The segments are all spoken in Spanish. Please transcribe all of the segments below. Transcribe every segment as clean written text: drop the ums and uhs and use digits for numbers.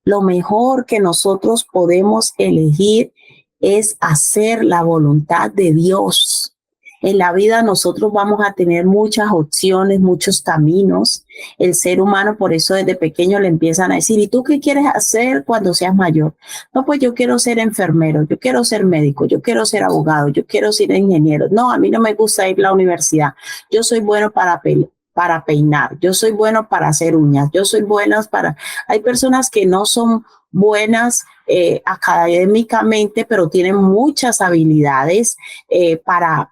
Lo mejor que nosotros podemos elegir es hacer la voluntad de Dios. En la vida nosotros vamos a tener muchas opciones, muchos caminos. El ser humano, por eso desde pequeño le empiezan a decir, ¿y tú qué quieres hacer cuando seas mayor? No, pues yo quiero ser enfermero, yo quiero ser médico, yo quiero ser abogado, yo quiero ser ingeniero. No, a mí no me gusta ir a la universidad. Yo soy bueno para peinar, yo soy bueno para hacer uñas, yo soy buena para... Hay personas que no son buenas académicamente, pero tienen muchas habilidades para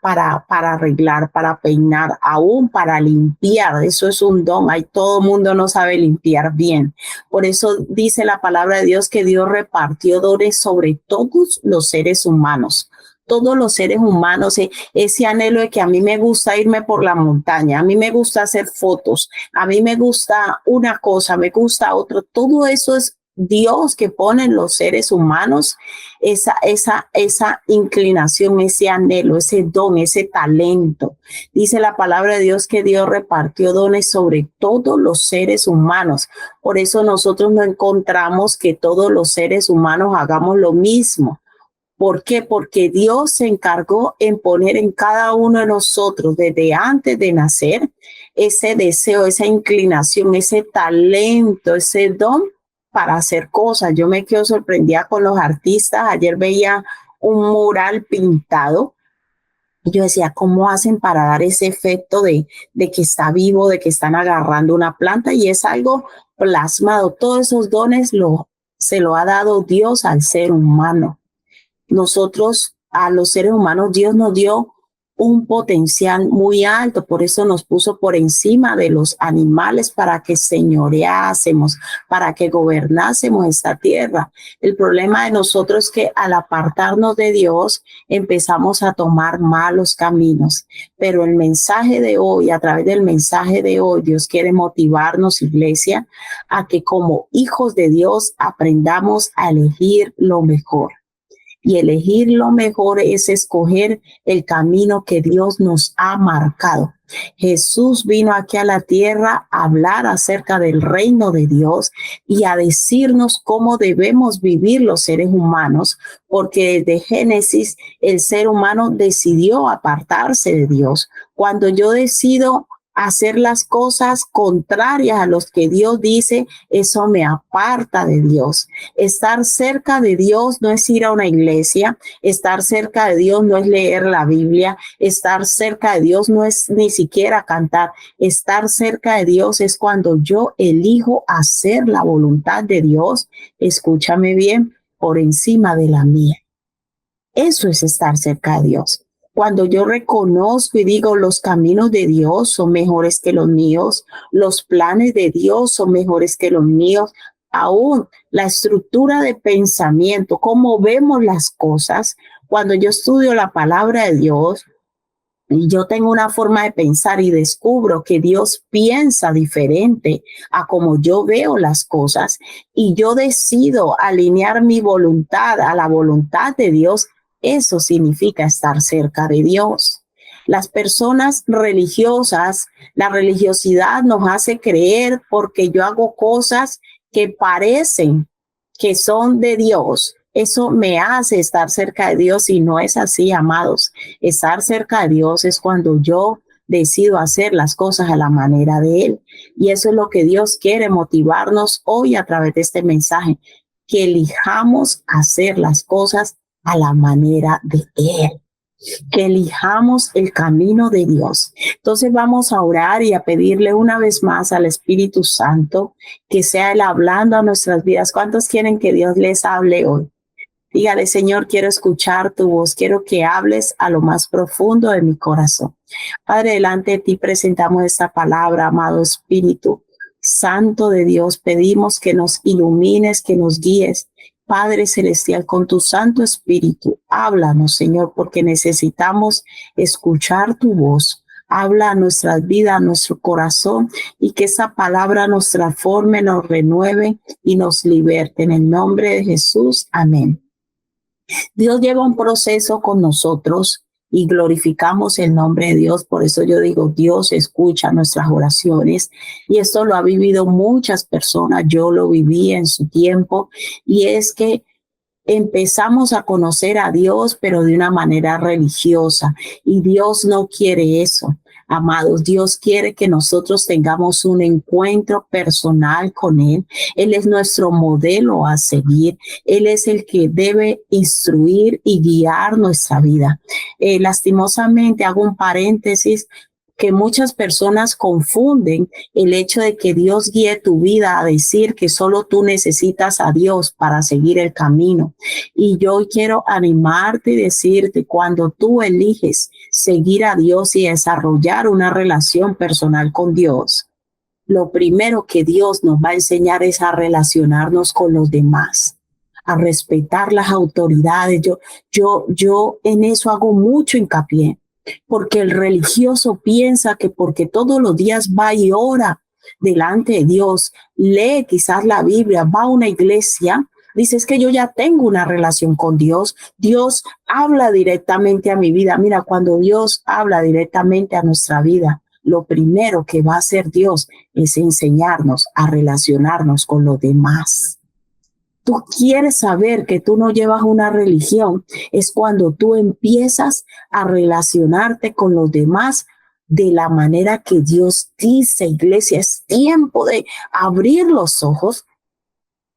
arreglar, para peinar, aún para limpiar. Eso es un don. Hay, todo mundo no sabe limpiar bien. Por eso dice la palabra de Dios que Dios repartió dones sobre todos los seres humanos. Todos los seres humanos, ese anhelo de que a mí me gusta irme por la montaña, a mí me gusta hacer fotos, a mí me gusta una cosa, me gusta otra, todo eso es Dios que pone en los seres humanos esa inclinación, ese anhelo, ese don, ese talento. Dice la palabra de Dios que Dios repartió dones sobre todos los seres humanos. Por eso nosotros no encontramos que todos los seres humanos hagamos lo mismo. ¿Por qué? Porque Dios se encargó en poner en cada uno de nosotros, desde antes de nacer, ese deseo, esa inclinación, ese talento, ese don para hacer cosas. Yo me quedo sorprendida con los artistas. Ayer veía un mural pintado y yo decía, ¿cómo hacen para dar ese efecto de que está vivo, de que están agarrando una planta? Y es algo plasmado. Todos esos dones se lo ha dado Dios al ser humano. Nosotros, a los seres humanos, Dios nos dio un potencial muy alto, por eso nos puso por encima de los animales para que señoreásemos, para que gobernásemos esta tierra. El problema de nosotros es que al apartarnos de Dios empezamos a tomar malos caminos, pero el mensaje de hoy, a través del mensaje de hoy, Dios quiere motivarnos, iglesia, a que como hijos de Dios aprendamos a elegir lo mejor. Y elegir lo mejor es escoger el camino que Dios nos ha marcado. Jesús vino aquí a la tierra a hablar acerca del reino de Dios y a decirnos cómo debemos vivir los seres humanos, porque desde Génesis el ser humano decidió apartarse de Dios. Cuando yo decido hacer las cosas contrarias a los que Dios dice, eso me aparta de Dios. Estar cerca de Dios no es ir a una iglesia, estar cerca de Dios no es leer la Biblia, estar cerca de Dios no es ni siquiera cantar, estar cerca de Dios es cuando yo elijo hacer la voluntad de Dios, escúchame bien, por encima de la mía. Eso es estar cerca de Dios. Cuando yo reconozco y digo los caminos de Dios son mejores que los míos, los planes de Dios son mejores que los míos, aún la estructura de pensamiento, cómo vemos las cosas, cuando yo estudio la palabra de Dios, y yo tengo una forma de pensar y descubro que Dios piensa diferente a como yo veo las cosas y yo decido alinear mi voluntad a la voluntad de Dios, eso significa estar cerca de Dios. Las personas religiosas, la religiosidad nos hace creer porque yo hago cosas que parecen que son de Dios. Eso me hace estar cerca de Dios y no es así, amados. Estar cerca de Dios es cuando yo decido hacer las cosas a la manera de Él. Y eso es lo que Dios quiere motivarnos hoy a través de este mensaje, que elijamos hacer las cosas a la manera de Él, que elijamos el camino de Dios. Entonces vamos a orar y a pedirle una vez más al Espíritu Santo que sea Él hablando a nuestras vidas. ¿Cuántos quieren que Dios les hable hoy? Dígale, Señor, quiero escuchar tu voz, quiero que hables a lo más profundo de mi corazón. Padre, delante de ti presentamos esta palabra, amado Espíritu Santo de Dios. Pedimos que nos ilumines, que nos guíes. Padre Celestial, con tu Santo Espíritu, háblanos, Señor, porque necesitamos escuchar tu voz. Habla a nuestras vidas, a nuestro corazón, y que esa palabra nos transforme, nos renueve y nos liberte. En el nombre de Jesús, amén. Dios lleva un proceso con nosotros y glorificamos el nombre de Dios. Por eso yo digo, Dios escucha nuestras oraciones y esto lo ha vivido muchas personas. Yo lo viví en su tiempo y es que empezamos a conocer a Dios, pero de una manera religiosa. Y Dios no quiere eso, amados. Dios quiere que nosotros tengamos un encuentro personal con Él. Él es nuestro modelo a seguir. Él es el que debe instruir y guiar nuestra vida. Lastimosamente, hago un paréntesis, que muchas personas confunden el hecho de que Dios guíe tu vida a decir que solo tú necesitas a Dios para seguir el camino. Y yo quiero animarte y decirte, cuando tú eliges seguir a Dios y desarrollar una relación personal con Dios, lo primero que Dios nos va a enseñar es a relacionarnos con los demás, a respetar las autoridades. Yo en eso hago mucho hincapié, porque el religioso piensa que porque todos los días va y ora delante de Dios, lee quizás la Biblia, va a una iglesia, dice, es que yo ya tengo una relación con Dios. Dios habla directamente a mi vida. Mira, cuando Dios habla directamente a nuestra vida, lo primero que va a hacer Dios es enseñarnos a relacionarnos con los demás. Tú quieres saber que tú no llevas una religión, es cuando tú empiezas a relacionarte con los demás de la manera que Dios dice. Iglesia, es tiempo de abrir los ojos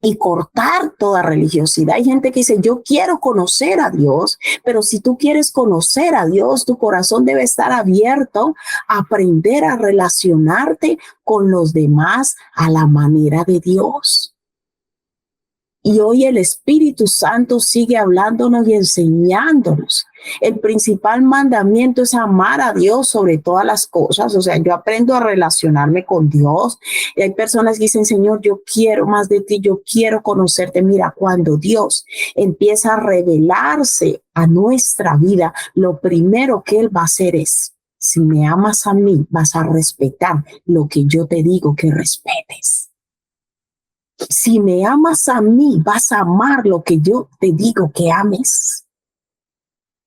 y cortar toda religiosidad. Hay gente que dice, yo quiero conocer a Dios, pero si tú quieres conocer a Dios, tu corazón debe estar abierto a aprender a relacionarte con los demás a la manera de Dios. Y hoy el Espíritu Santo sigue hablándonos y enseñándonos. El principal mandamiento es amar a Dios sobre todas las cosas. O sea, yo aprendo a relacionarme con Dios. Y hay personas que dicen, Señor, yo quiero más de ti, yo quiero conocerte. Mira, cuando Dios empieza a revelarse a nuestra vida, lo primero que Él va a hacer es, si me amas a mí, vas a respetar lo que yo te digo que respetes. Si me amas a mí, vas a amar lo que yo te digo que ames.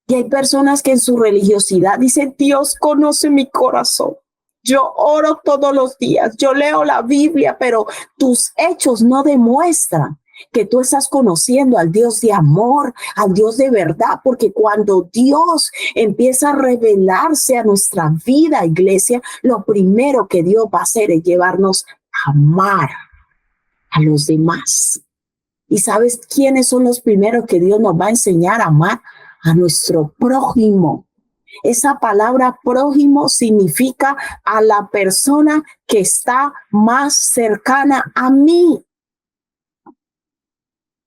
Y hay personas que en su religiosidad dicen, Dios conoce mi corazón. Yo oro todos los días, yo leo la Biblia, pero tus hechos no demuestran que tú estás conociendo al Dios de amor, al Dios de verdad, porque cuando Dios empieza a revelarse a nuestra vida, iglesia, lo primero que Dios va a hacer es llevarnos a amar a los demás. ¿Y sabes quiénes son los primeros que Dios nos va a enseñar a amar? A nuestro prójimo. Esa palabra prójimo significa a la persona que está más cercana a mí.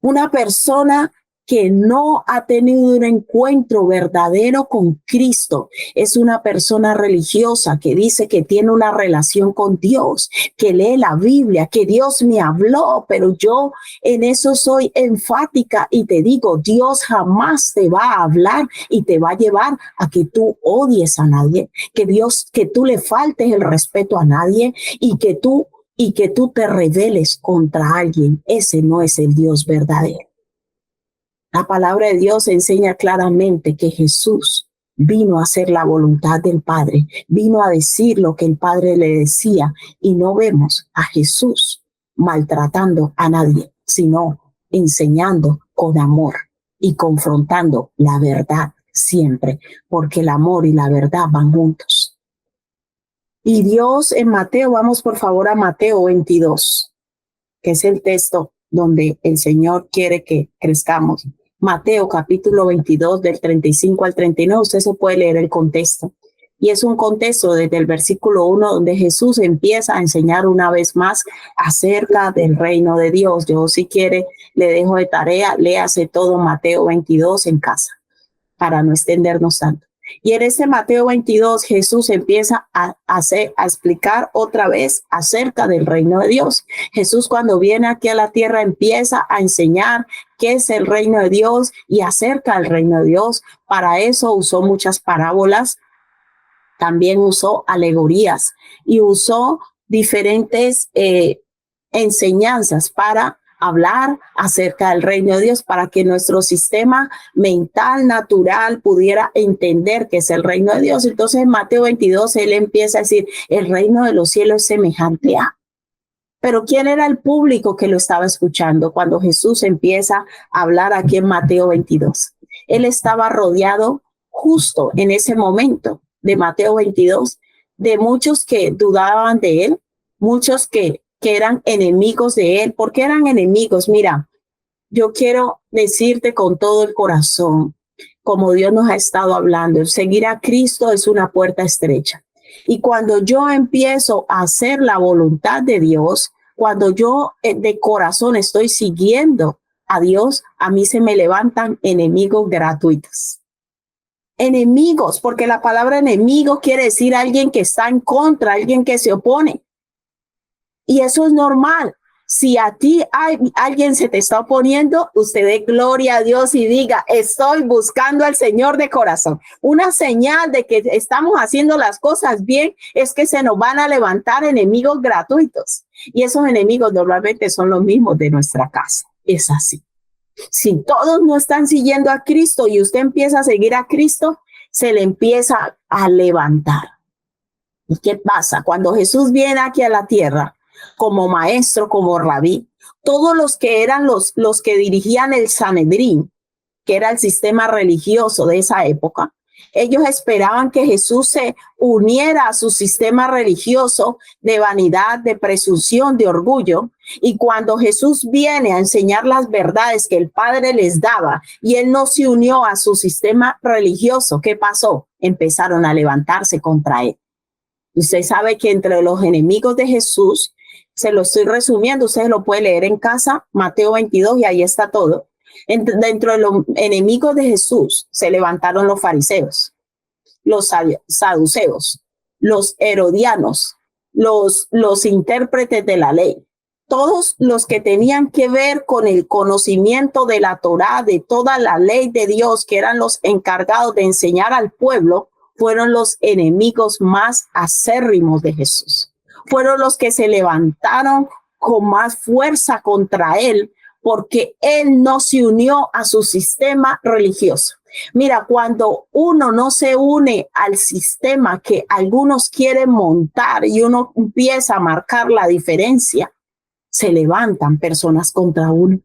Una persona que no ha tenido un encuentro verdadero con Cristo. Es una persona religiosa que dice que tiene una relación con Dios, que lee la Biblia, que Dios me habló, pero yo en eso soy enfática y te digo, Dios jamás te va a hablar y te va a llevar a que tú odies a nadie, que tú le faltes el respeto a nadie y que tú te rebeles contra alguien. Ese no es el Dios verdadero. La palabra de Dios enseña claramente que Jesús vino a hacer la voluntad del Padre, vino a decir lo que el Padre le decía, y no vemos a Jesús maltratando a nadie, sino enseñando con amor y confrontando la verdad siempre, porque el amor y la verdad van juntos. Y Dios en Mateo, vamos por favor a Mateo 22, que es el texto donde el Señor quiere que crezcamos. Mateo capítulo 22 del 35 al 39, usted se puede leer el contexto. Y es un contexto desde el versículo 1 donde Jesús empieza a enseñar una vez más acerca del reino de Dios. Yo si quiere le dejo de tarea, léase todo Mateo 22 en casa para no extendernos tanto. Y en este Mateo 22 Jesús empieza a explicar otra vez acerca del reino de Dios. Jesús cuando viene aquí a la tierra empieza a enseñar qué es el reino de Dios y acerca del reino de Dios. Para eso usó muchas parábolas, también usó alegorías y usó diferentes enseñanzas para hablar acerca del reino de Dios para que nuestro sistema mental, natural, pudiera entender que es el reino de Dios. Entonces en Mateo 22, él empieza a decir, el reino de los cielos es semejante a. Pero ¿quién era el público que lo estaba escuchando cuando Jesús empieza a hablar aquí en Mateo 22? Él estaba rodeado justo en ese momento de Mateo 22 de muchos que dudaban de él, muchos que eran enemigos de él. ¿Por qué eran enemigos? Mira, yo quiero decirte con todo el corazón, como Dios nos ha estado hablando, seguir a Cristo es una puerta estrecha. Y cuando yo empiezo a hacer la voluntad de Dios, cuando yo de corazón estoy siguiendo a Dios, a mí se me levantan enemigos gratuitos. Enemigos, porque la palabra enemigo quiere decir alguien que está en contra, alguien que se opone. Y eso es normal. Si a ti alguien se te está oponiendo, usted dé gloria a Dios y diga, estoy buscando al Señor de corazón. Una señal de que estamos haciendo las cosas bien es que se nos van a levantar enemigos gratuitos. Y esos enemigos normalmente son los mismos de nuestra casa. Es así. Si todos no están siguiendo a Cristo y usted empieza a seguir a Cristo, se le empieza a levantar. ¿Y qué pasa? Cuando Jesús viene aquí a la tierra, como maestro, como rabí, todos los que eran los que dirigían el Sanedrín, que era el sistema religioso de esa época, ellos esperaban que Jesús se uniera a su sistema religioso de vanidad, de presunción, de orgullo. Y cuando Jesús viene a enseñar las verdades que el Padre les daba y él no se unió a su sistema religioso, ¿qué pasó? Empezaron a levantarse contra él. Usted sabe que entre los enemigos de Jesús, se lo estoy resumiendo, usted lo puede leer en casa, Mateo 22, y ahí está todo. Dentro de los enemigos de Jesús se levantaron los fariseos, los saduceos, los herodianos, los intérpretes de la ley. Todos los que tenían que ver con el conocimiento de la Torá, de toda la ley de Dios, que eran los encargados de enseñar al pueblo, fueron los enemigos más acérrimos de Jesús. Fueron los que se levantaron con más fuerza contra él, porque él no se unió a su sistema religioso. Mira, cuando uno no se une al sistema que algunos quieren montar y uno empieza a marcar la diferencia, se levantan personas contra uno.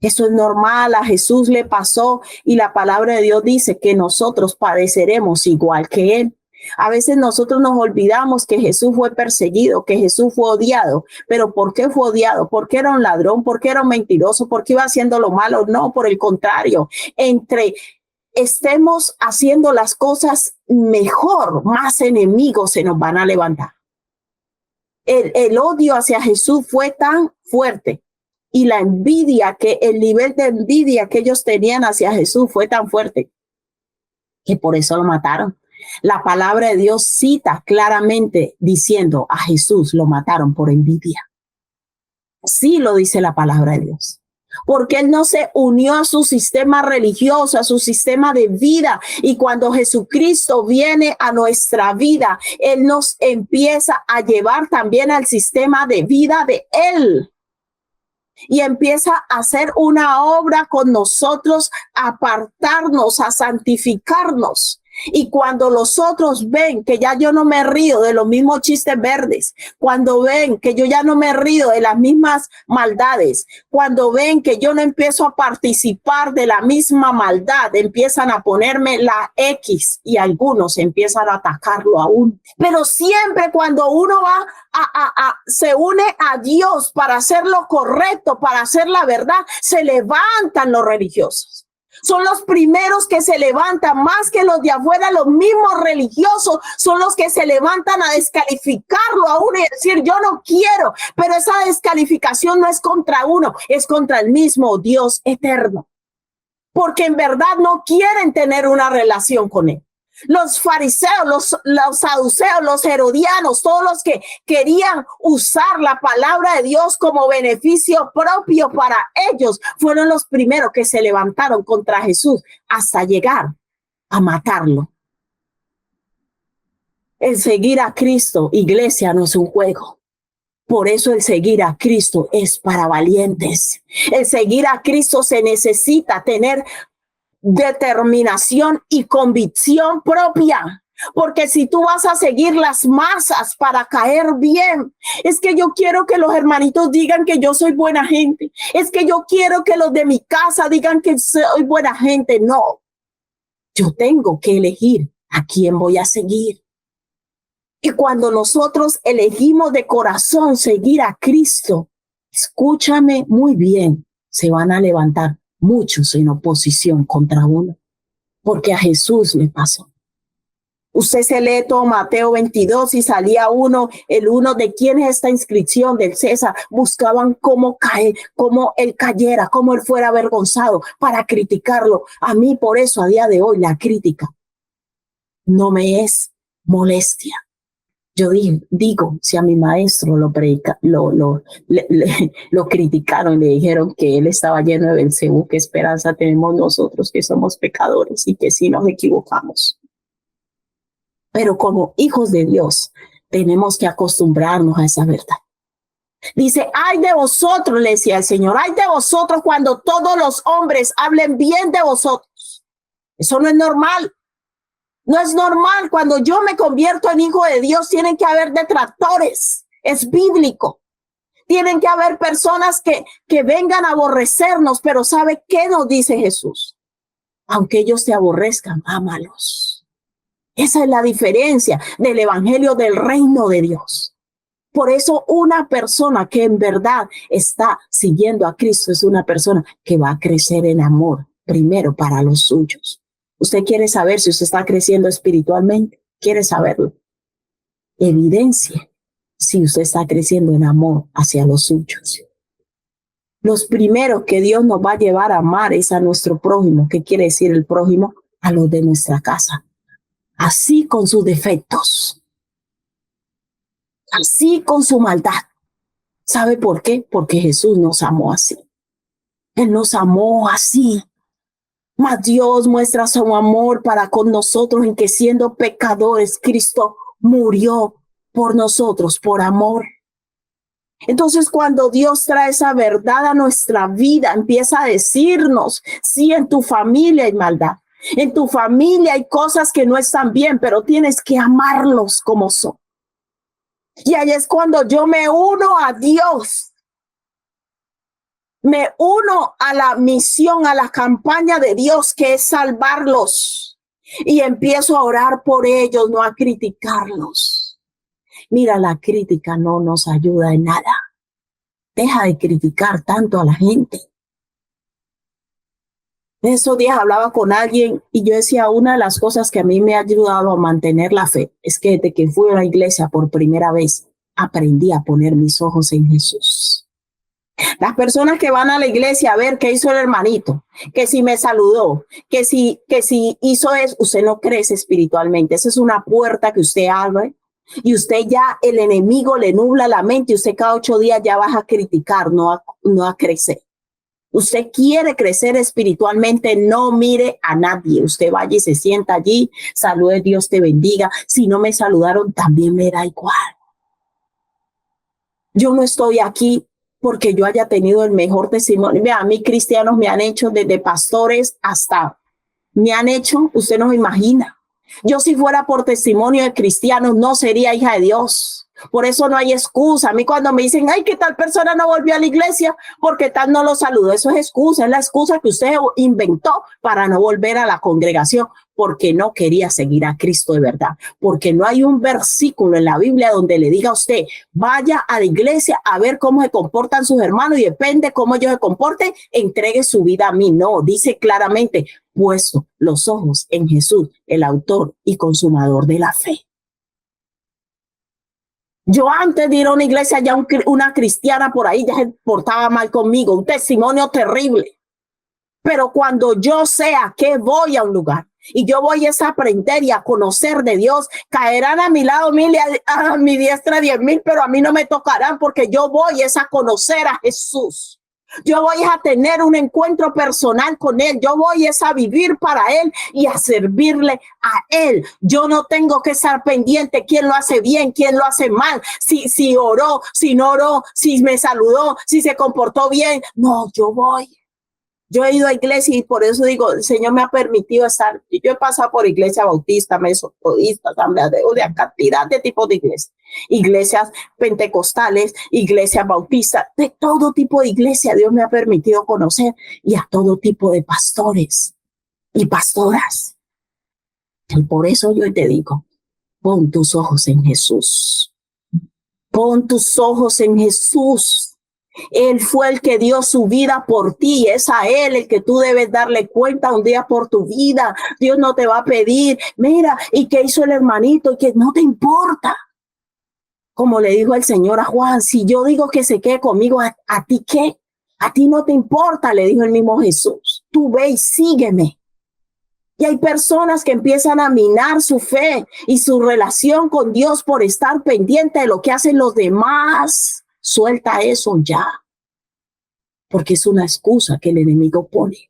Eso es normal, a Jesús le pasó y la palabra de Dios dice que nosotros padeceremos igual que él. A veces nosotros nos olvidamos que Jesús fue perseguido, que Jesús fue odiado. ¿Pero por qué fue odiado? ¿Porque era un ladrón? ¿Porque era un mentiroso? ¿Porque iba haciendo lo malo? No, por el contrario. Entre estemos haciendo las cosas mejor, más enemigos se nos van a levantar. El odio hacia Jesús fue tan fuerte y la envidia, que el nivel de envidia que ellos tenían hacia Jesús fue tan fuerte que por eso lo mataron. La palabra de Dios cita claramente diciendo a Jesús lo mataron por envidia. Sí lo dice la palabra de Dios. Porque él no se unió a su sistema religioso, a su sistema de vida. Y cuando Jesucristo viene a nuestra vida, él nos empieza a llevar también al sistema de vida de él. Y empieza a hacer una obra con nosotros, a apartarnos, a santificarnos. Y cuando los otros ven que ya yo no me río de los mismos chistes verdes, cuando ven que yo ya no me río de las mismas maldades, cuando ven que yo no empiezo a participar de la misma maldad, empiezan a ponerme la X y algunos empiezan a atacarlo aún. Pero siempre cuando uno va se une a Dios para hacer lo correcto, para hacer la verdad, se levantan los religiosos. Son los primeros que se levantan, más que los de afuera. Los mismos religiosos son los que se levantan a descalificarlo a uno y decir yo no quiero, pero esa descalificación no es contra uno, es contra el mismo Dios eterno, porque en verdad no quieren tener una relación con él. Los fariseos, los saduceos, los herodianos, todos los que querían usar la palabra de Dios como beneficio propio para ellos, fueron los primeros que se levantaron contra Jesús hasta llegar a matarlo. El seguir a Cristo, iglesia, no es un juego. Por eso el seguir a Cristo es para valientes. El seguir a Cristo se necesita tener determinación y convicción propia. Porque si tú vas a seguir las masas para caer bien, es que yo quiero que los hermanitos digan que yo soy buena gente. Es que yo quiero que los de mi casa digan que soy buena gente. No, yo tengo que elegir a quién voy a seguir. Y cuando nosotros elegimos de corazón seguir a Cristo, escúchame muy bien, se van a levantar muchos en oposición contra uno, porque a Jesús le pasó. Usted se lee todo Mateo 22 y salía el uno de quién es esta inscripción del César. Buscaban cómo caer, cómo él cayera, cómo él fuera avergonzado para criticarlo. A mí por eso a día de hoy la crítica no me es molestia. Yo digo, si a mi maestro lo criticaron y le dijeron que él estaba lleno de Belcebú, ¿qué esperanza tenemos nosotros que somos pecadores y que sí nos equivocamos? Pero como hijos de Dios, tenemos que acostumbrarnos a esa verdad. Dice, ay de vosotros, le decía el Señor, ay de vosotros cuando todos los hombres hablen bien de vosotros. Eso no es normal. No es normal. Cuando yo me convierto en hijo de Dios, tienen que haber detractores. Es bíblico. Tienen que haber personas que vengan a aborrecernos, pero ¿sabe qué nos dice Jesús? Aunque ellos te aborrezcan, ámalos. Esa es la diferencia del evangelio del reino de Dios. Por eso una persona que en verdad está siguiendo a Cristo es una persona que va a crecer en amor, primero para los suyos. Usted quiere saber si usted está creciendo espiritualmente, quiere saberlo. Evidencia si usted está creciendo en amor hacia los suyos. Los primeros que Dios nos va a llevar a amar es a nuestro prójimo. ¿Qué quiere decir el prójimo? A los de nuestra casa. Así con sus defectos. Así con su maldad. ¿Sabe por qué? Porque Jesús nos amó así. Él nos amó así. Mas Dios muestra su amor para con nosotros en que siendo pecadores, Cristo murió por nosotros, por amor. Entonces, cuando Dios trae esa verdad a nuestra vida, empieza a decirnos, sí, en tu familia hay maldad, en tu familia hay cosas que no están bien, pero tienes que amarlos como son. Y ahí es cuando yo me uno a Dios. Me uno a la misión, a la campaña de Dios, que es salvarlos. Y empiezo a orar por ellos, no a criticarlos. Mira, la crítica no nos ayuda en nada. Deja de criticar tanto a la gente. Esos días hablaba con alguien y yo decía, una de las cosas que a mí me ha ayudado a mantener la fe es que desde que fui a la iglesia por primera vez, aprendí a poner mis ojos en Jesús. Las personas que van a la iglesia a ver qué hizo el hermanito, que si me saludó, que si hizo eso, usted no crece espiritualmente. Esa es una puerta que usted abre y usted ya, el enemigo le nubla la mente y usted cada 8 días ya va a criticar, no a crecer. Usted quiere crecer espiritualmente, no mire a nadie. Usted vaya y se sienta allí, salude, Dios te bendiga. Si no me saludaron, también me da igual. Yo no estoy aquí porque yo haya tenido el mejor testimonio. Mira, a mí cristianos me han hecho desde pastores hasta, me han hecho, usted no se imagina. Yo si fuera por testimonio de cristianos no sería hija de Dios. Por eso no hay excusa. A mí cuando me dicen, ay, que tal persona no volvió a la iglesia porque tal no lo saludó, eso es excusa. Es la excusa que usted inventó para no volver a la congregación porque no quería seguir a Cristo de verdad. Porque no hay un versículo en la Biblia donde le diga a usted, vaya a la iglesia a ver cómo se comportan sus hermanos y depende cómo ellos se comporten, entregue su vida a mí. No, dice claramente, puesto los ojos en Jesús, el autor y consumador de la fe. Yo antes de ir a una iglesia, ya una cristiana por ahí ya se portaba mal conmigo, un testimonio terrible. Pero cuando yo sea que voy a un lugar y yo voy a aprender y a conocer de Dios, caerán a mi lado 1000 y a mi diestra 10,000, pero a mí no me tocarán porque yo voy a conocer a Jesús. Yo voy a tener un encuentro personal con Él. Yo voy a vivir para Él y a servirle a Él. Yo no tengo que estar pendiente quién lo hace bien, quién lo hace mal, si oró, si no oró, si me saludó, si se comportó bien. No, yo voy. Yo he ido a iglesia y por eso digo, el Señor me ha permitido estar. Yo he pasado por iglesia bautista, metodista, asamblea de cantidad de tipos de iglesias. Iglesias pentecostales, iglesias bautistas, de todo tipo de iglesia Dios me ha permitido conocer y a todo tipo de pastores y pastoras. Y por eso yo te digo, pon tus ojos en Jesús. Pon tus ojos en Jesús. Él fue el que dio su vida por ti. Es a Él el que tú debes darle cuenta un día por tu vida. Dios no te va a pedir, mira, ¿y qué hizo el hermanito? Y que no te importa. Como le dijo el Señor a Juan, si yo digo que se quede conmigo, ¿a ti qué? A ti no te importa, le dijo el mismo Jesús. Tú ve y sígueme. Y hay personas que empiezan a minar su fe y su relación con Dios por estar pendiente de lo que hacen los demás. Suelta eso ya, porque es una excusa que el enemigo pone.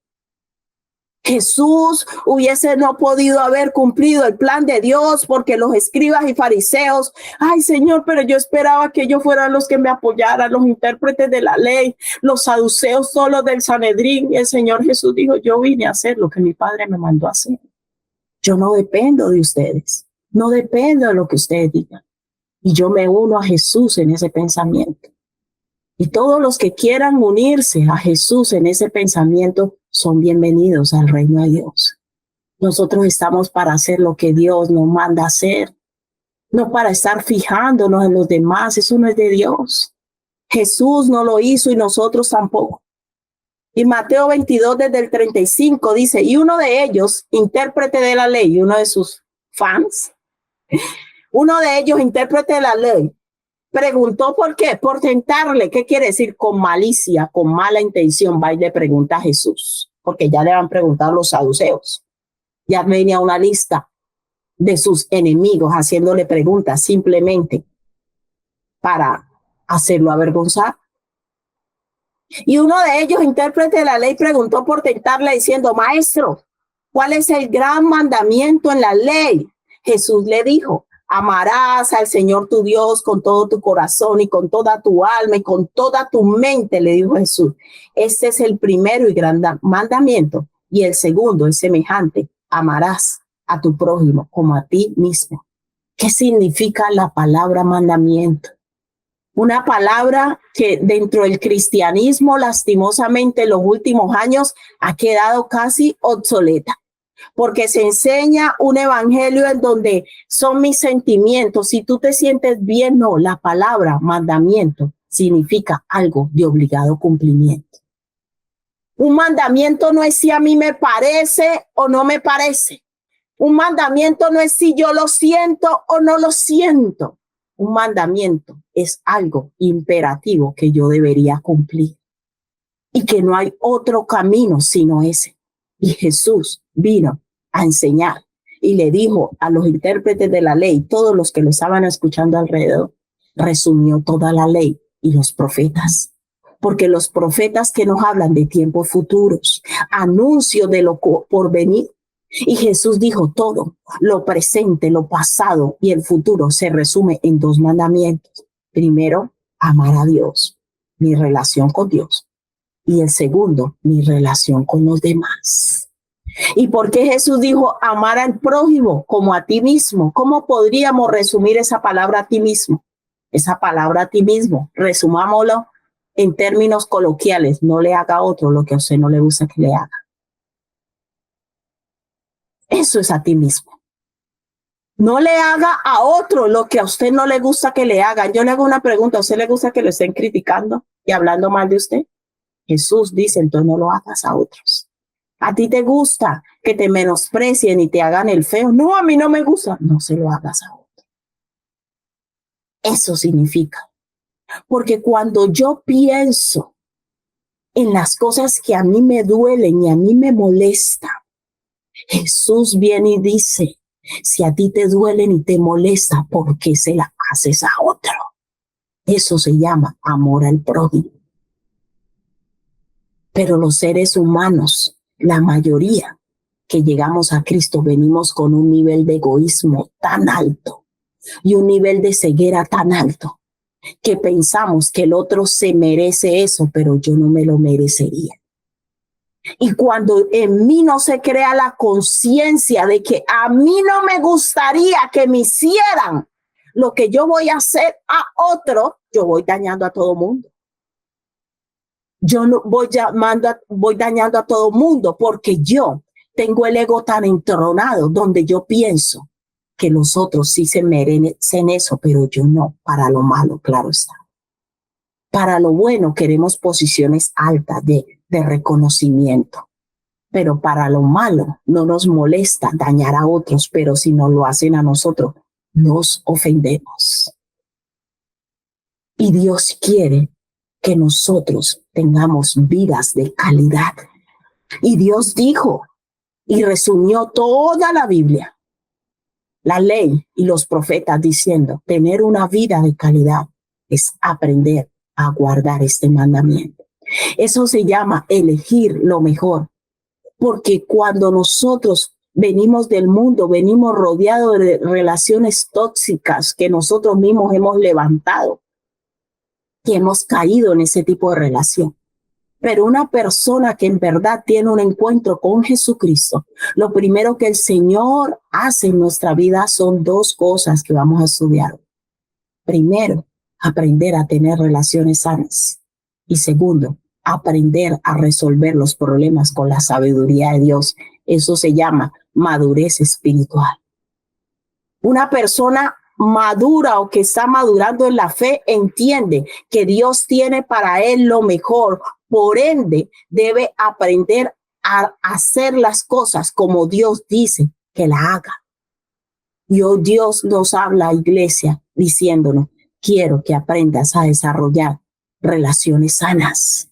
Jesús hubiese no podido haber cumplido el plan de Dios porque los escribas y fariseos, ay Señor, pero yo esperaba que ellos fueran los que me apoyaran, los intérpretes de la ley, los saduceos solos del Sanedrín. Y el Señor Jesús dijo, yo vine a hacer lo que mi Padre me mandó a hacer. Yo no dependo de ustedes, no dependo de lo que ustedes digan. Y yo me uno a Jesús en ese pensamiento. Y todos los que quieran unirse a Jesús en ese pensamiento son bienvenidos al reino de Dios. Nosotros estamos para hacer lo que Dios nos manda hacer, no para estar fijándonos en los demás. Eso no es de Dios. Jesús no lo hizo y nosotros tampoco. Y Mateo 22 desde el 35 dice, y uno de ellos, intérprete de la ley, uno de sus fans, uno de ellos, intérprete de la ley, preguntó por qué, por tentarle. ¿Qué quiere decir? Con malicia, con mala intención, va y le pregunta a Jesús, porque ya le han preguntado los saduceos. Ya venía una lista de sus enemigos haciéndole preguntas simplemente para hacerlo avergonzar. Y uno de ellos, intérprete de la ley, preguntó por tentarle diciendo, maestro, ¿cuál es el gran mandamiento en la ley? Jesús le dijo, amarás al Señor tu Dios con todo tu corazón y con toda tu alma y con toda tu mente, le dijo Jesús. Este es el primero y gran mandamiento. Y el segundo es semejante, amarás a tu prójimo como a ti mismo. ¿Qué significa la palabra mandamiento? Una palabra que dentro del cristianismo, lastimosamente, en los últimos años ha quedado casi obsoleta. Porque se enseña un evangelio en donde son mis sentimientos. Si tú te sientes bien, no, la palabra mandamiento significa algo de obligado cumplimiento. Un mandamiento no es si a mí me parece o no me parece. Un mandamiento no es si yo lo siento o no lo siento. Un mandamiento es algo imperativo que yo debería cumplir y que no hay otro camino sino ese. Y Jesús vino a enseñar y le dijo a los intérpretes de la ley, todos los que lo estaban escuchando alrededor, resumió toda la ley y los profetas. Porque los profetas que nos hablan de tiempos futuros, anuncio de lo por venir. Y Jesús dijo todo, lo presente, lo pasado y el futuro se resume en dos mandamientos. Primero, amar a Dios, mi relación con Dios. Y el segundo, mi relación con los demás. ¿Y por qué Jesús dijo amar al prójimo como a ti mismo? ¿Cómo podríamos resumir esa palabra a ti mismo? Esa palabra a ti mismo, resumámoslo en términos coloquiales. No le haga a otro lo que a usted no le gusta que le haga. Eso es a ti mismo. No le haga a otro lo que a usted no le gusta que le hagan. Yo le hago una pregunta, ¿a usted le gusta que lo estén criticando y hablando mal de usted? Jesús dice, entonces no lo hagas a otros. ¿A ti te gusta que te menosprecien y te hagan el feo? No, a mí no me gusta. No se lo hagas a otro. Eso significa. Porque cuando yo pienso en las cosas que a mí me duelen y a mí me molestan, Jesús viene y dice, si a ti te duelen y te molesta, ¿por qué se la haces a otro? Eso se llama amor al prójimo. Pero los seres humanos, la mayoría que llegamos a Cristo, venimos con un nivel de egoísmo tan alto y un nivel de ceguera tan alto que pensamos que el otro se merece eso, pero yo no me lo merecería. Y cuando en mí no se crea la conciencia de que a mí no me gustaría que me hicieran lo que yo voy a hacer a otro, yo voy dañando a todo mundo. Yo no voy dañando a todo mundo porque yo tengo el ego tan entronado donde yo pienso que los otros sí se merecen eso, pero yo no, para lo malo, claro está. Para lo bueno queremos posiciones altas de reconocimiento, pero para lo malo no nos molesta dañar a otros, pero si no lo hacen a nosotros, nos ofendemos. Y Dios quiere que nosotros tengamos vidas de calidad. Y Dios dijo y resumió toda la Biblia, la ley y los profetas diciendo, tener una vida de calidad es aprender a guardar este mandamiento. Eso se llama elegir lo mejor, porque cuando nosotros venimos del mundo, venimos rodeados de relaciones tóxicas que nosotros mismos hemos levantado, que hemos caído en ese tipo de relación. Pero una persona que en verdad tiene un encuentro con Jesucristo, lo primero que el Señor hace en nuestra vida son dos cosas que vamos a estudiar. Primero, aprender a tener relaciones sanas. Y segundo, aprender a resolver los problemas con la sabiduría de Dios. Eso se llama madurez espiritual. Una persona madura o que está madurando en la fe entiende que Dios tiene para él lo mejor. Por ende, debe aprender a hacer las cosas como Dios dice que la haga. Y hoy Dios nos habla, iglesia, diciéndonos, quiero que aprendas a desarrollar relaciones sanas.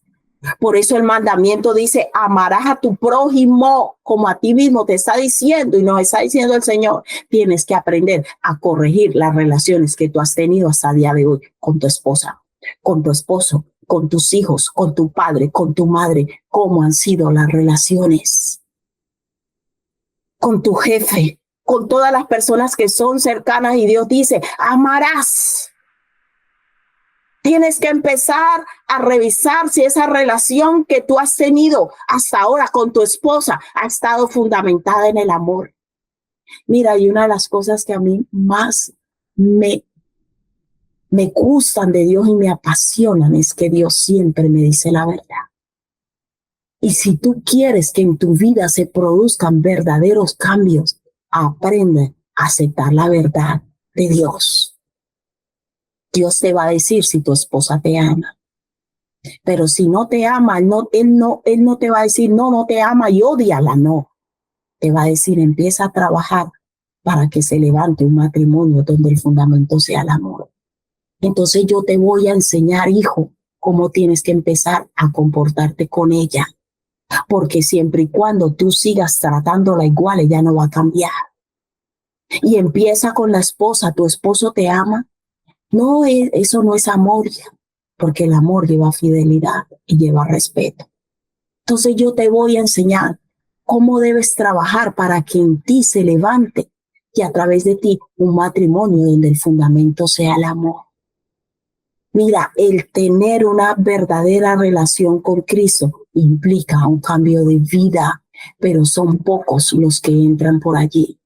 Por eso el mandamiento dice, amarás a tu prójimo como a ti mismo, te está diciendo y nos está diciendo el Señor, tienes que aprender a corregir las relaciones que tú has tenido hasta el día de hoy con tu esposa, con tu esposo, con tus hijos, con tu padre, con tu madre, cómo han sido las relaciones, con tu jefe, con todas las personas que son cercanas y Dios dice, amarás. Tienes que empezar a revisar si esa relación que tú has tenido hasta ahora con tu esposa ha estado fundamentada en el amor. Mira, y una de las cosas que a mí más me gustan de Dios y me apasionan es que Dios siempre me dice la verdad. Y si tú quieres que en tu vida se produzcan verdaderos cambios, aprende a aceptar la verdad de Dios. Dios te va a decir si tu esposa te ama. Pero si no te ama, él no te va a decir, no te ama y ódiala, no. Te va a decir, empieza a trabajar para que se levante un matrimonio donde el fundamento sea el amor. Entonces yo te voy a enseñar, hijo, cómo tienes que empezar a comportarte con ella. Porque siempre y cuando tú sigas tratándola igual, ella no va a cambiar. Y empieza con la esposa, tu esposo te ama. No, eso no es amor, porque el amor lleva fidelidad y lleva respeto. Entonces yo te voy a enseñar cómo debes trabajar para que en ti se levante y a través de ti un matrimonio donde el fundamento sea el amor. Mira, el tener una verdadera relación con Cristo implica un cambio de vida, pero son pocos los que entran por allí.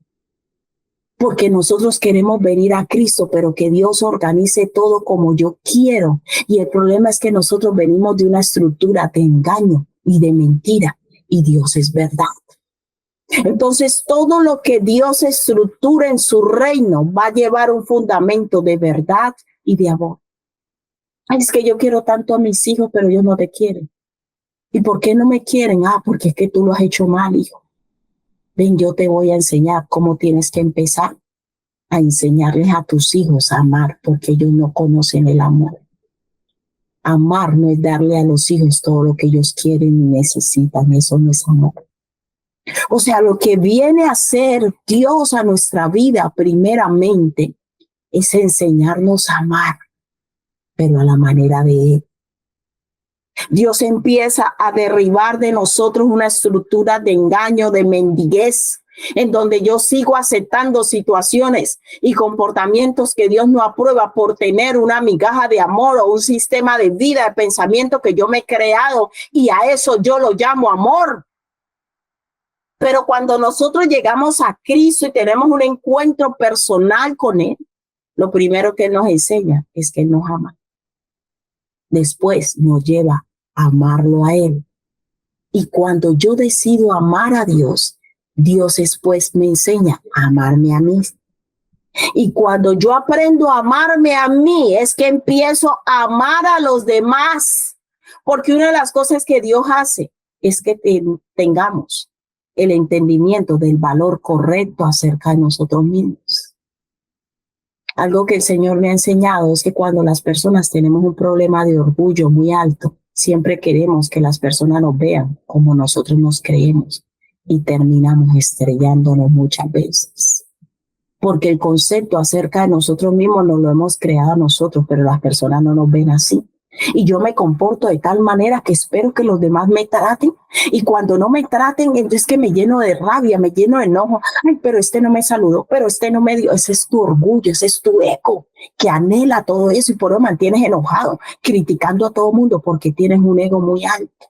Porque nosotros queremos venir a Cristo, pero que Dios organice todo como yo quiero. Y el problema es que nosotros venimos de una estructura de engaño y de mentira, y Dios es verdad. Entonces, todo lo que Dios estructura en su reino va a llevar un fundamento de verdad y de amor. Ay, es que yo quiero tanto a mis hijos, pero ellos no te quieren. ¿Y por qué no me quieren? Porque es que tú lo has hecho mal, hijo. Ven, yo te voy a enseñar cómo tienes que empezar a enseñarles a tus hijos a amar, porque ellos no conocen el amor. Amar no es darle a los hijos todo lo que ellos quieren y necesitan, eso no es amor. O sea, lo que viene a hacer Dios a nuestra vida primeramente es enseñarnos a amar, pero a la manera de Él. Dios empieza a derribar de nosotros una estructura de engaño, de mendiguez, en donde yo sigo aceptando situaciones y comportamientos que Dios no aprueba por tener una migaja de amor o un sistema de vida, de pensamiento que yo me he creado, y a eso yo lo llamo amor. Pero cuando nosotros llegamos a Cristo y tenemos un encuentro personal con Él, lo primero que Él nos enseña es que Él nos ama. Después nos lleva a amarlo a Él. Y cuando yo decido amar a Dios, Dios después me enseña a amarme a mí. Y cuando yo aprendo a amarme a mí, es que empiezo a amar a los demás. Porque una de las cosas que Dios hace es que tengamos el entendimiento del valor correcto acerca de nosotros mismos. Algo que el Señor me ha enseñado es que cuando las personas tenemos un problema de orgullo muy alto, siempre queremos que las personas nos vean como nosotros nos creemos y terminamos estrellándonos muchas veces. Porque el concepto acerca de nosotros mismos nos lo hemos creado nosotros, pero las personas no nos ven así. Y yo me comporto de tal manera que espero que los demás me traten. Y cuando no me traten, entonces que me lleno de rabia, me lleno de enojo. Ay, pero este no me saludó, pero este no me dio. Ese es tu orgullo, ese es tu ego que anhela todo eso y por eso mantienes enojado, criticando a todo mundo porque tienes un ego muy alto.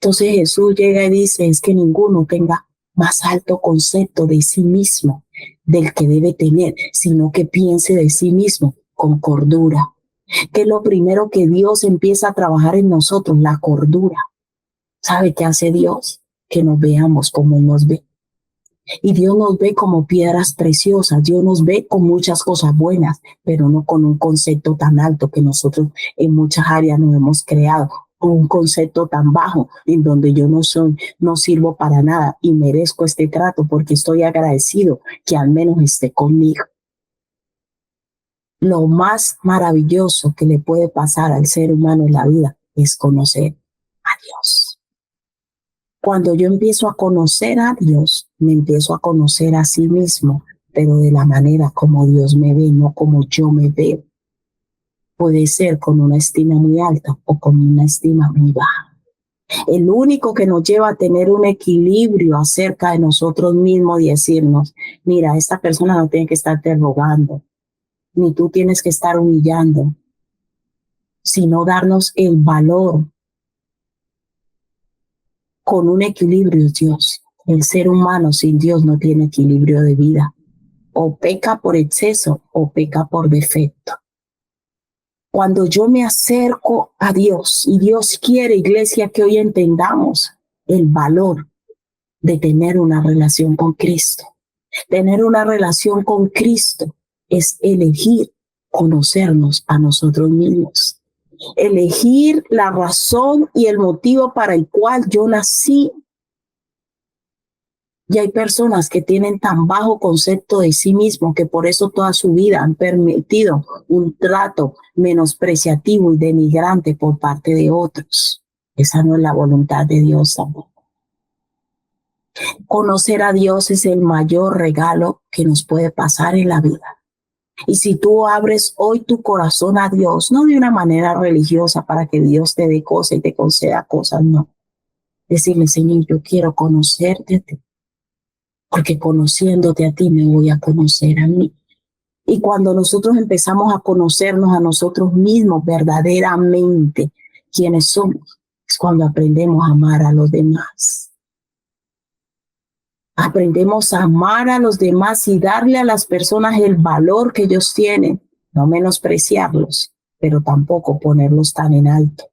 Entonces Jesús llega y dice, es que ninguno tenga más alto concepto de sí mismo del que debe tener, sino que piense de sí mismo con cordura. Que es lo primero que Dios empieza a trabajar en nosotros, la cordura. ¿Sabe qué hace Dios? Que nos veamos como Él nos ve. Y Dios nos ve como piedras preciosas, Dios nos ve con muchas cosas buenas, pero no con un concepto tan alto que nosotros en muchas áreas nos hemos creado, o un concepto tan bajo en donde yo no sirvo para nada y merezco este trato porque estoy agradecido que al menos esté conmigo. Lo más maravilloso que le puede pasar al ser humano en la vida es conocer a Dios. Cuando yo empiezo a conocer a Dios, me empiezo a conocer a sí mismo, pero de la manera como Dios me ve, no como yo me veo. Puede ser con una estima muy alta o con una estima muy baja. El único que nos lleva a tener un equilibrio acerca de nosotros mismos y decirnos, mira, esta persona no tiene que estarte rogando, ni tú tienes que estar humillando, sino darnos el valor con un equilibrio, Dios. El ser humano sin Dios no tiene equilibrio de vida. O peca por exceso o peca por defecto. Cuando yo me acerco a Dios, y Dios quiere, iglesia, que hoy entendamos el valor de tener una relación con Cristo. Tener una relación con Cristo es elegir conocernos a nosotros mismos. Elegir la razón y el motivo para el cual yo nací. Y hay personas que tienen tan bajo concepto de sí mismos que por eso toda su vida han permitido un trato menospreciativo y denigrante por parte de otros. Esa no es la voluntad de Dios tampoco. Conocer a Dios es el mayor regalo que nos puede pasar en la vida. Y si tú abres hoy tu corazón a Dios, no de una manera religiosa para que Dios te dé cosas y te conceda cosas, no. Decirle, Señor, yo quiero conocerte a ti, porque conociéndote a ti me voy a conocer a mí. Y cuando nosotros empezamos a conocernos a nosotros mismos verdaderamente, quiénes somos, es cuando aprendemos a amar a los demás. Aprendemos a amar a los demás y darle a las personas el valor que ellos tienen, no menospreciarlos, pero tampoco ponerlos tan en alto.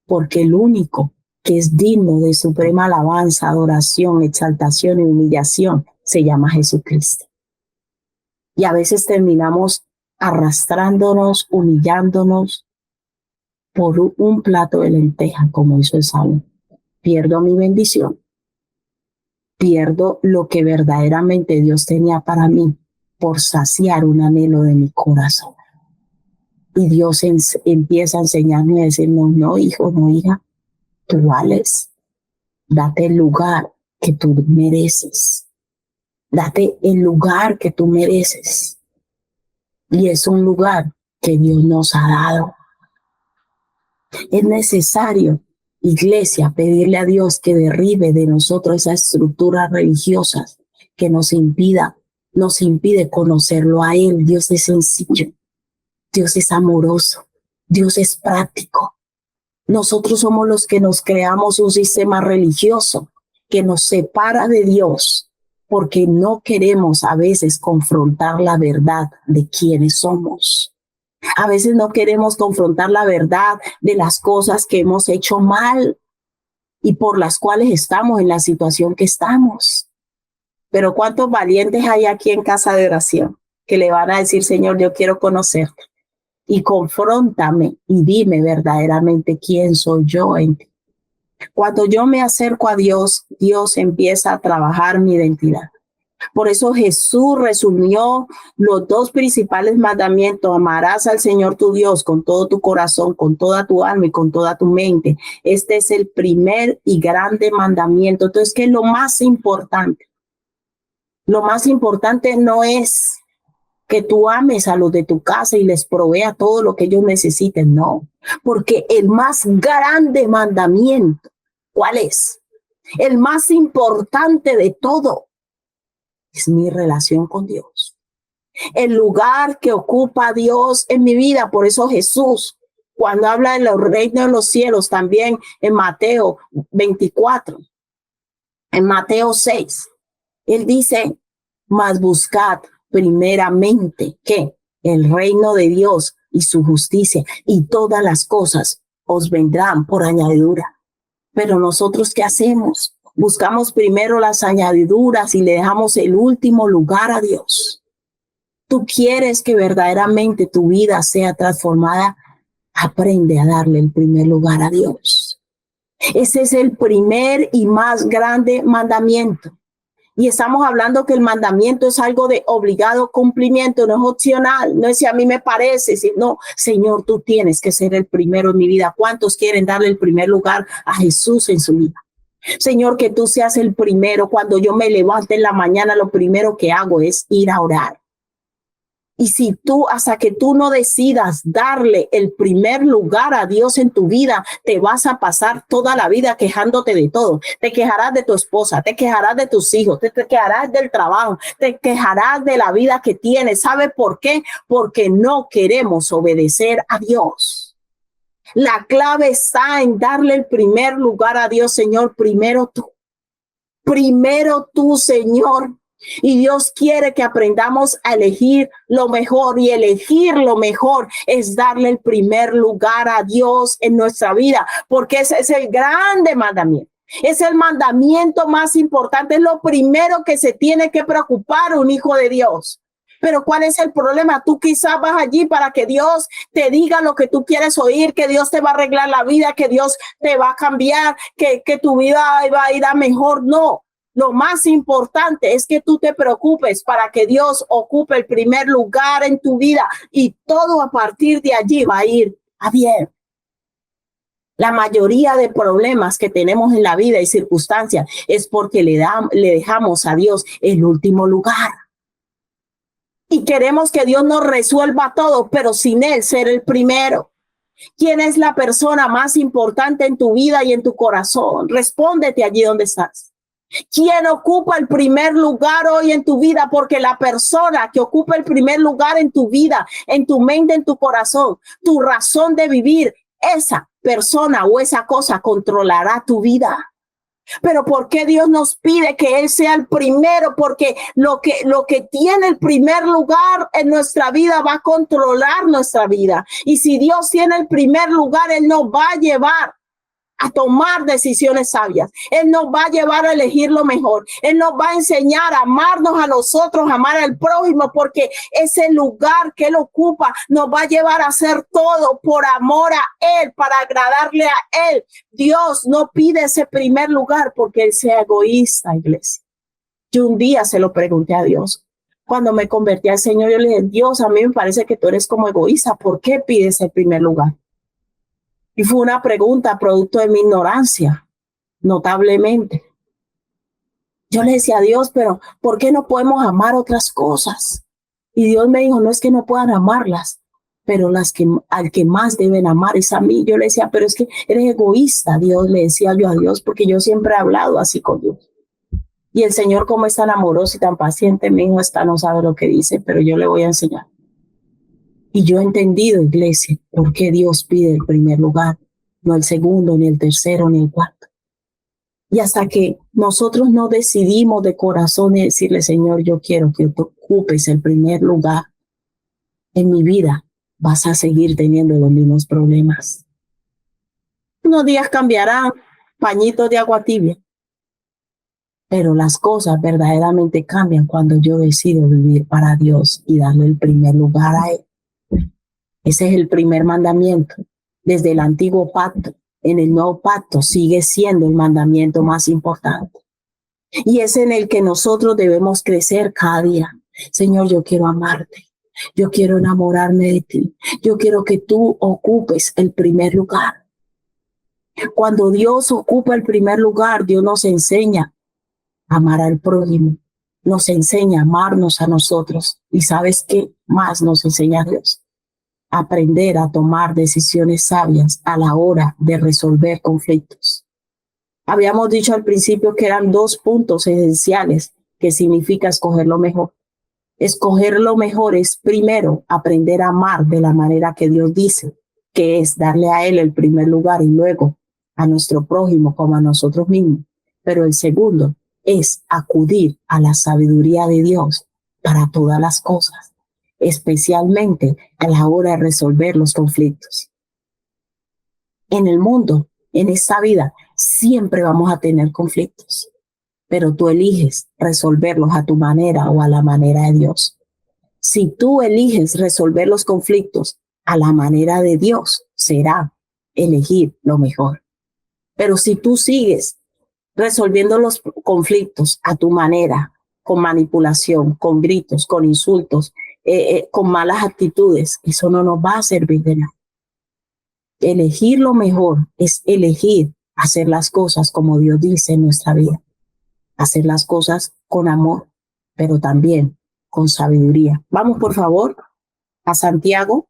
Porque el único que es digno de suprema alabanza, adoración, exaltación y humillación se llama Jesucristo. Y a veces terminamos arrastrándonos, humillándonos por un plato de lentejas, como hizo el Salmo. Pierdo mi bendición. Pierdo lo que verdaderamente Dios tenía para mí por saciar un anhelo de mi corazón. Y Dios empieza a enseñarme a decir, no, hijo, no, hija, tú vales. Date el lugar que tú mereces. Date el lugar que tú mereces. Y es un lugar que Dios nos ha dado. Es necesario, iglesia, pedirle a Dios que derribe de nosotros esas estructuras religiosas que nos impide conocerlo a Él. Dios es sencillo, Dios es amoroso, Dios es práctico. Nosotros somos los que nos creamos un sistema religioso que nos separa de Dios porque no queremos a veces confrontar la verdad de quiénes somos. A veces no queremos confrontar la verdad de las cosas que hemos hecho mal y por las cuales estamos en la situación que estamos. Pero ¿cuántos valientes hay aquí en Casa de Oración que le van a decir, Señor, yo quiero conocerte y confróntame y dime verdaderamente quién soy yo en ti? Cuando yo me acerco a Dios, Dios empieza a trabajar mi identidad. Por eso Jesús resumió los dos principales mandamientos: amarás al Señor tu Dios con todo tu corazón, con toda tu alma y con toda tu mente. Este es el primer y grande mandamiento. Entonces, ¿qué es lo más importante? Lo más importante no es que tú ames a los de tu casa y les provea todo lo que ellos necesiten, no. Porque el más grande mandamiento, ¿cuál es? El más importante de todo es mi relación con Dios. El lugar que ocupa Dios en mi vida. Por eso Jesús, cuando habla de los reinos de los cielos, también en Mateo 24, en Mateo 6, Él dice, mas buscad primeramente, ¿qué? El reino de Dios y su justicia, y todas las cosas os vendrán por añadidura. Pero nosotros, ¿qué hacemos? Buscamos primero las añadiduras y le dejamos el último lugar a Dios. Tú quieres que verdaderamente tu vida sea transformada, aprende a darle el primer lugar a Dios. Ese es el primer y más grande mandamiento. Y estamos hablando que el mandamiento es algo de obligado cumplimiento, no es opcional, no es si a mí me parece, no, Señor, tú tienes que ser el primero en mi vida. ¿Cuántos quieren darle el primer lugar a Jesús en su vida? Señor, que tú seas el primero. Cuando yo me levante en la mañana, lo primero que hago es ir a orar. Y si tú, hasta que tú no decidas darle el primer lugar a Dios en tu vida, te vas a pasar toda la vida quejándote de todo. Te quejarás de tu esposa, te quejarás de tus hijos, te quejarás del trabajo, te quejarás de la vida que tienes. ¿Sabe por qué? Porque no queremos obedecer a Dios. La clave está en darle el primer lugar a Dios. Señor, primero tú, Señor. Y Dios quiere que aprendamos a elegir lo mejor, y elegir lo mejor es darle el primer lugar a Dios en nuestra vida, porque ese es el grande mandamiento. Es el mandamiento más importante, es lo primero que se tiene que preocupar un hijo de Dios. Pero ¿cuál es el problema? Tú quizás vas allí para que Dios te diga lo que tú quieres oír, que Dios te va a arreglar la vida, que Dios te va a cambiar, que tu vida va a ir a mejor. No. Lo más importante es que tú te preocupes para que Dios ocupe el primer lugar en tu vida, y todo a partir de allí va a ir a bien. La mayoría de problemas que tenemos en la vida y circunstancias es porque le dejamos a Dios el último lugar. Y queremos que Dios nos resuelva todo, pero sin Él ser el primero. ¿Quién es la persona más importante en tu vida y en tu corazón? Respóndete allí donde estás. ¿Quién ocupa el primer lugar hoy en tu vida? Porque la persona que ocupa el primer lugar en tu vida, en tu mente, en tu corazón, tu razón de vivir, esa persona o esa cosa controlará tu vida. Pero ¿por qué Dios nos pide que Él sea el primero? Porque lo que tiene el primer lugar en nuestra vida va a controlar nuestra vida. Y si Dios tiene el primer lugar, Él nos va a llevar a tomar decisiones sabias. Él nos va a llevar a elegir lo mejor. Él nos va a enseñar a amarnos a nosotros, a amar al prójimo, porque ese lugar que Él ocupa nos va a llevar a hacer todo por amor a Él, para agradarle a Él. Dios no pide ese primer lugar porque Él sea egoísta, iglesia. Yo un día se lo pregunté a Dios. Cuando me convertí al Señor, yo le dije, Dios, a mí me parece que tú eres como egoísta. ¿Por qué pides el primer lugar? Y fue una pregunta producto de mi ignorancia, notablemente. Yo le decía a Dios, pero ¿por qué no podemos amar otras cosas? Y Dios me dijo, no es que no puedan amarlas, pero al que más deben amar es a mí. Yo le decía, pero es que eres egoísta, Dios, le decía yo a Dios, porque yo siempre he hablado así con Dios. Y el Señor, como es tan amoroso y tan paciente, mi hijo está, no sabe lo que dice, pero yo le voy a enseñar. Y yo he entendido, iglesia, por qué Dios pide el primer lugar, no el segundo, ni el tercero, ni el cuarto. Y hasta que nosotros no decidimos de corazón y decirle, Señor, yo quiero que tú ocupes el primer lugar en mi vida, vas a seguir teniendo los mismos problemas. Unos días cambiarán, pañitos de agua tibia, pero las cosas verdaderamente cambian cuando yo decido vivir para Dios y darle el primer lugar a Él. Ese es el primer mandamiento. Desde el antiguo pacto, en el nuevo pacto sigue siendo el mandamiento más importante. Y es en el que nosotros debemos crecer cada día. Señor, yo quiero amarte. Yo quiero enamorarme de ti. Yo quiero que tú ocupes el primer lugar. Cuando Dios ocupa el primer lugar, Dios nos enseña a amar al prójimo. Nos enseña a amarnos a nosotros. ¿Y sabes qué más nos enseña Dios? Aprender a tomar decisiones sabias a la hora de resolver conflictos. Habíamos dicho al principio que eran 2 puntos esenciales que significa escoger lo mejor. Escoger lo mejor es primero aprender a amar de la manera que Dios dice, que es darle a Él el primer lugar y luego a nuestro prójimo como a nosotros mismos. Pero el segundo es acudir a la sabiduría de Dios para todas las cosas, especialmente a la hora de resolver los conflictos. En el mundo, en esta vida, siempre vamos a tener conflictos, pero tú eliges resolverlos a tu manera o a la manera de Dios. Si tú eliges resolver los conflictos a la manera de Dios, será elegir lo mejor. Pero si tú sigues resolviendo los conflictos a tu manera, con manipulación, con gritos, con insultos, con malas actitudes, eso no nos va a servir de nada. Elegir lo mejor es elegir hacer las cosas como Dios dice en nuestra vida. Hacer las cosas con amor, pero también con sabiduría. Vamos, por favor, a Santiago.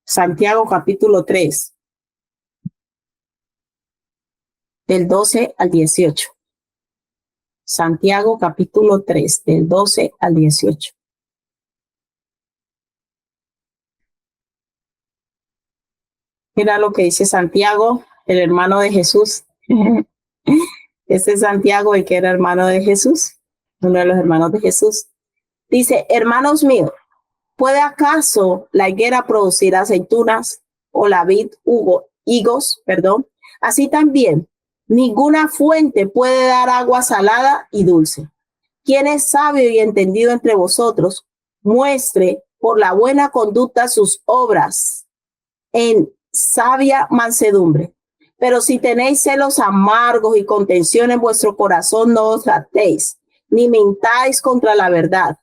Santiago capítulo 3, del 12 al 18. Santiago capítulo 3, del 12 al 18. Mira lo que dice Santiago, el hermano de Jesús. Este es Santiago, el que era hermano de Jesús, uno de los hermanos de Jesús. Dice, hermanos míos, ¿puede acaso la higuera producir aceitunas o la vid higos? Así también, ninguna fuente puede dar agua salada y dulce. Quien es sabio y entendido entre vosotros, muestre por la buena conducta sus obras en sabia mansedumbre. Pero si tenéis celos amargos y contención en vuestro corazón, no os jactéis, ni mintáis contra la verdad,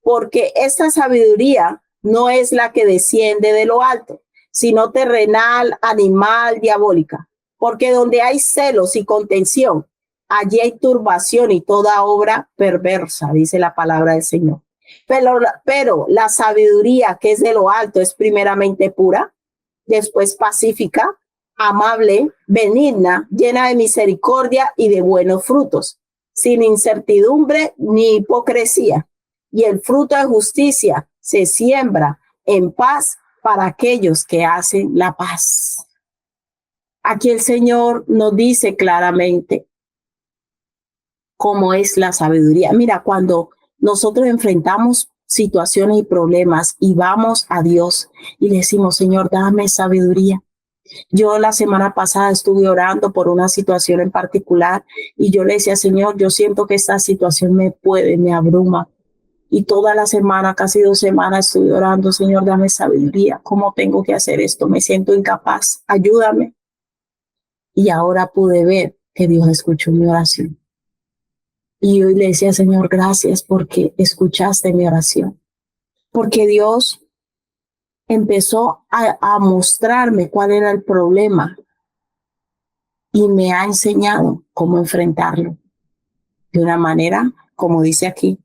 porque esta sabiduría no es la que desciende de lo alto, sino terrenal, animal, diabólica. Porque donde hay celos y contención, allí hay turbación y toda obra perversa, dice la palabra del Señor. Pero la sabiduría que es de lo alto es primeramente pura, después pacífica, amable, benigna, llena de misericordia y de buenos frutos, sin incertidumbre ni hipocresía. Y el fruto de justicia se siembra en paz para aquellos que hacen la paz. Aquí el Señor nos dice claramente cómo es la sabiduría. Mira, cuando nosotros enfrentamos situaciones y problemas y vamos a Dios y le decimos, Señor, dame sabiduría. Yo la semana pasada estuve orando por una situación en particular y yo le decía, Señor, yo siento que esta situación me abruma. Y toda la semana, casi 2 semanas, estuve orando, Señor, dame sabiduría. ¿Cómo tengo que hacer esto? Me siento incapaz. Ayúdame. Y ahora pude ver que Dios escuchó mi oración. Y hoy le decía, Señor, gracias porque escuchaste mi oración. Porque Dios empezó a mostrarme cuál era el problema y me ha enseñado cómo enfrentarlo. De una manera, como dice aquí,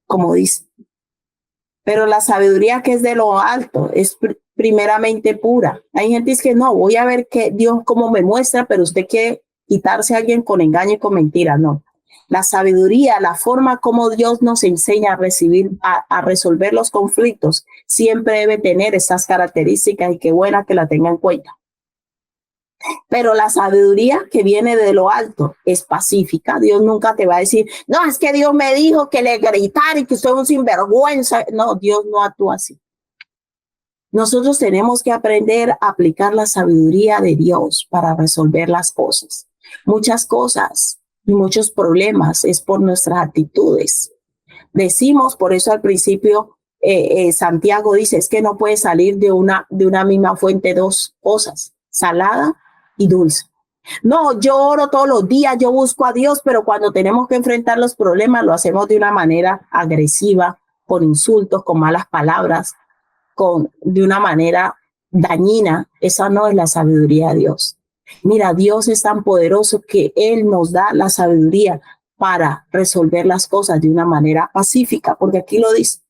como dice, Pero la sabiduría que es de lo alto es primeramente pura. Hay gente que dice que no, voy a ver que Dios cómo me muestra, pero usted quiere quitarse a alguien con engaño y con mentira. No. La sabiduría, la forma como Dios nos enseña a recibir, a resolver los conflictos, siempre debe tener esas características y qué buena que la tenga en cuenta. Pero la sabiduría que viene de lo alto es pacífica. Dios nunca te va a decir, no, es que Dios me dijo que le gritara y que soy un sinvergüenza. No, Dios no actúa así. Nosotros tenemos que aprender a aplicar la sabiduría de Dios para resolver las cosas. Muchas cosas y muchos problemas es por nuestras actitudes. Decimos, por eso al principio Santiago dice, es que no puede salir de una misma fuente dos cosas, salada y dulce. No, yo oro todos los días, yo busco a Dios, pero cuando tenemos que enfrentar los problemas lo hacemos de una manera agresiva, con insultos, con malas palabras, de una manera dañina. Esa no es la sabiduría de Dios. Mira, Dios es tan poderoso que Él nos da la sabiduría para resolver las cosas de una manera pacífica, porque aquí lo dice.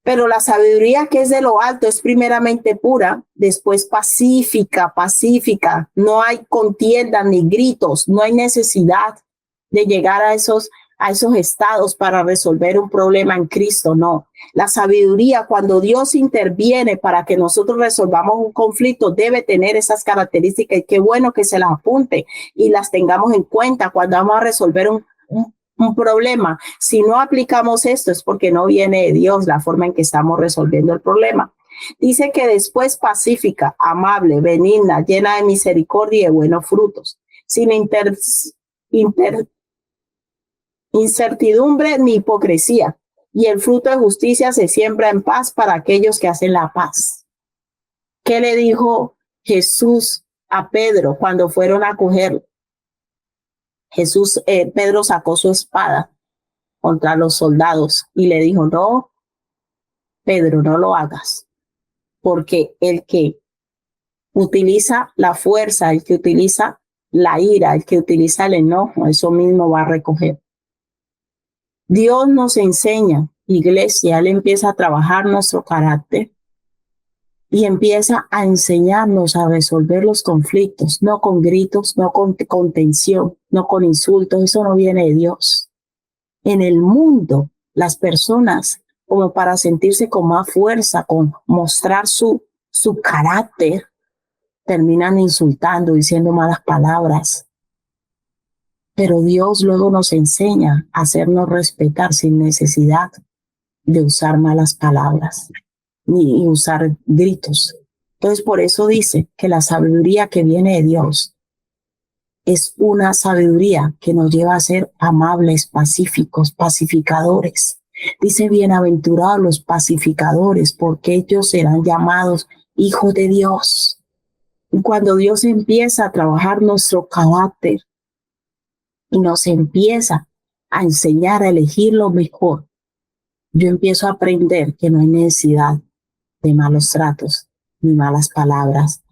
Pero la sabiduría que es de lo alto es primeramente pura, después pacífica, pacífica. No hay contienda ni gritos, no hay necesidad de llegar a esos estados para resolver un problema en Cristo, no. La sabiduría, cuando Dios interviene para que nosotros resolvamos un conflicto, debe tener esas características y qué bueno que se las apunte y las tengamos en cuenta cuando vamos a resolver un problema. Si no aplicamos esto es porque no viene de Dios la forma en que estamos resolviendo el problema. Dice que después pacífica, amable, benigna, llena de misericordia y de buenos frutos, sin incertidumbre ni hipocresía. Y el fruto de justicia se siembra en paz para aquellos que hacen la paz. ¿Qué le dijo Jesús a Pedro cuando fueron a cogerlo? Pedro sacó su espada contra los soldados y le dijo, no, Pedro, no lo hagas, porque el que utiliza la fuerza, el que utiliza la ira, el que utiliza el enojo, eso mismo va a recoger. Dios nos enseña, iglesia, Él empieza a trabajar nuestro carácter y empieza a enseñarnos a resolver los conflictos, no con gritos, no con contención, no con insultos, eso no viene de Dios. En el mundo, las personas, como para sentirse con más fuerza, con mostrar su carácter, terminan insultando, diciendo malas palabras. Pero Dios luego nos enseña a hacernos respetar sin necesidad de usar malas palabras ni usar gritos. Entonces, por eso dice que la sabiduría que viene de Dios es una sabiduría que nos lleva a ser amables, pacíficos, pacificadores. Dice, bienaventurados los pacificadores, porque ellos serán llamados hijos de Dios. Y cuando Dios empieza a trabajar nuestro carácter y nos empieza a enseñar a elegir lo mejor, yo empiezo a aprender que no hay necesidad de malos tratos, ni malas palabras,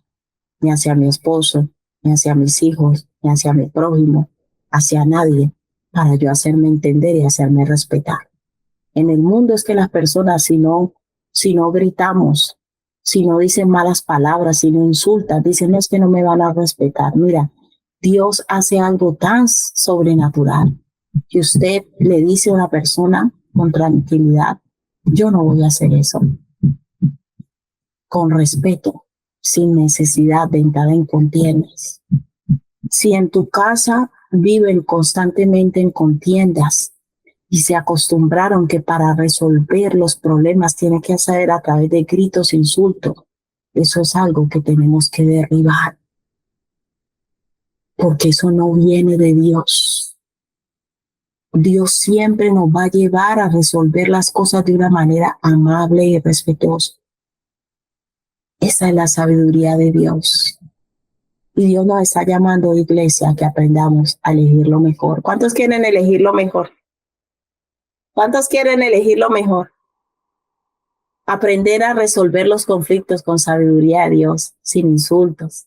ni hacia mi esposo, ni hacia mis hijos, ni hacia mi prójimo, hacia nadie, para yo hacerme entender y hacerme respetar. En el mundo es que las personas, si no gritamos, si no dicen malas palabras, si no insultan, dicen, no, es que no me van a respetar. Mira, Dios hace algo tan sobrenatural que usted le dice a una persona con tranquilidad, yo no voy a hacer eso. Con respeto, sin necesidad de entrar en contiendas. Si en tu casa viven constantemente en contiendas y se acostumbraron que para resolver los problemas tiene que hacer a través de gritos e insultos, eso es algo que tenemos que derribar, porque eso no viene de Dios. Dios siempre nos va a llevar a resolver las cosas de una manera amable y respetuosa. Esa es la sabiduría de Dios. Y Dios nos está llamando, iglesia, a que aprendamos a elegir lo mejor. ¿Cuántos quieren elegir lo mejor? ¿Cuántos quieren elegir lo mejor? Aprender a resolver los conflictos con sabiduría de Dios, sin insultos,